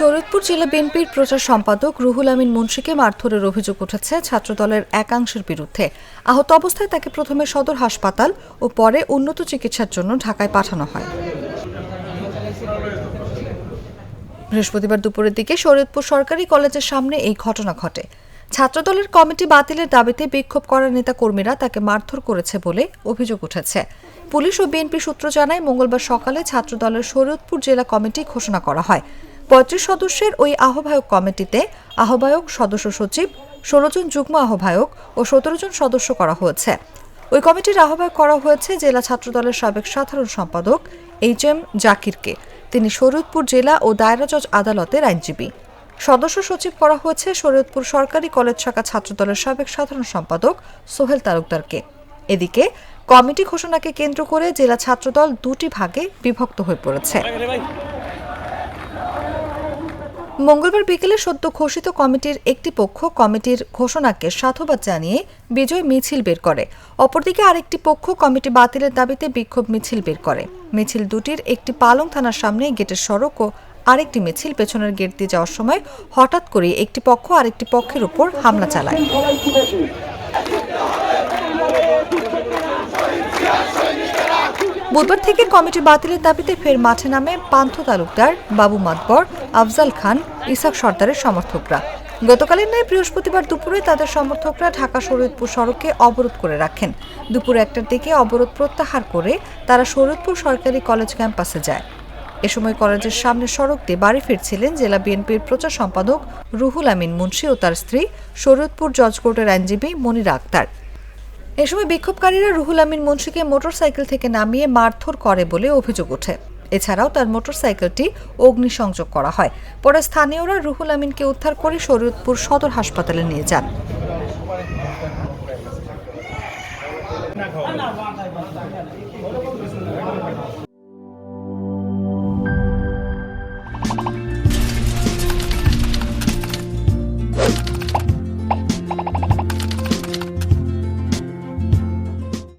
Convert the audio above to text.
শরীয়তপুর জেলা বিএনপির প্রচার সম্পাদক রুহুল আমিন মুন্সিকে মারধরের অভিযোগ উঠেছে ছাত্রদলের একাংশের বিরুদ্ধে। আহত অবস্থায় তাকে প্রথমে সদর হাসপাতাল ও পরে উন্নত চিকিৎসার জন্য ঢাকায় পাঠানো হয়। বৃহস্পতিবার দুপুরের দিকে শরীয়তপুর সরকারি কলেজের সামনে এই ঘটনা ঘটে। ছাত্রদলের কমিটি বাতিলের দাবিতে বিক্ষোভ করা নেতাকর্মীরা তাকে মারধর করেছে বলে অভিযোগ উঠেছে। পুলিশ ও বিএনপি সূত্র জানায়, মঙ্গলবার সকালে ছাত্রদলের শরীয়তপুর জেলা কমিটি ঘোষণা করা হয়। ৩৫ সদস্যের ওই আহ্বায়ক কমিটিতে আহ্বায়ক, সদস্য সচিব, ১৬ জন যুগ্ম আহ্বায়ক ও ১৭ জন সদস্য করা হয়েছে। ওই কমিটির আহ্বায়ক করা হয়েছে জেলা ছাত্রদলের সাবেক সাধারণ সম্পাদক HM জাকিরকে। তিনি শরীয়তপুর জেলা ও দায়রা জজ আদালতের আইনজীবী। সদস্য সচিব করা হয়েছে শরীয়তপুর সরকারি কলেজ শাখা ছাত্রদলের সাবেক সাধারণ সম্পাদক সোহেল তালুকদারকে। এদিকে কমিটি ঘোষণাকে কেন্দ্র করে জেলা ছাত্রদল দুটি ভাগে বিভক্ত হয়ে পড়েছে। মঙ্গলবার বিকেলে সদ্য ঘোষিত কমিটির একটি পক্ষ কমিটির ঘোষণাকে সাধুবাদ জানিয়ে বিজয় মিছিল বের করে। অপরদিকে আরেকটি পক্ষ কমিটি বাতিলের দাবিতে বিক্ষোভ মিছিল বের করে। মিছিল দুটির একটি পালং থানার সামনে গেটের সড়ক ও আরেকটি মিছিল পেছনের গেট দিয়ে যাওয়ার সময় হঠাৎ করে একটি পক্ষ আরেকটি পক্ষের উপর হামলা চালায়। বুধবার থেকে কমিটি বাতিলের দাবিতে ফের মাঠে নামে পান্থ তালুকদার, বাবু মাতবর, আফজাল খান, ইসাক সর্দারের সমর্থকরা। গতকালের ন্যায় বৃহস্পতিবার দুপুরে তাদের সমর্থকরা ঢাকা শরীয়তপুর সড়কে অবরোধ করে রাখেন। দুপুর ১টার দিকে অবরোধ প্রত্যাহার করে তারা শরীয়তপুর সরকারি কলেজ ক্যাম্পাসে যায়। এ সময় কলেজের সামনে সড়ক দিয়ে বাড়ি ফিরছিলেন জেলা বিএনপির প্রচার সম্পাদক রুহুল আমিন মুন্সি ও তার স্ত্রী শরীয়তপুর জজ কোর্টের আইনজীবী মনিরা আক্তার। এ সময় বিক্ষোভকারীরা রুহুল আমিন মুন্সিকে মোটরসাইকেল থেকে নামিয়ে মারধর করে বলে অভিযোগ ওঠে। এছাড়াও তার মোটরসাইকেলটি অগ্নিসংযোগ করা হয়। পরে স্থানীয়রা রুহুল আমিনকে উদ্ধার করে শরীয়তপুর সদর হাসপাতালে নিয়ে যান।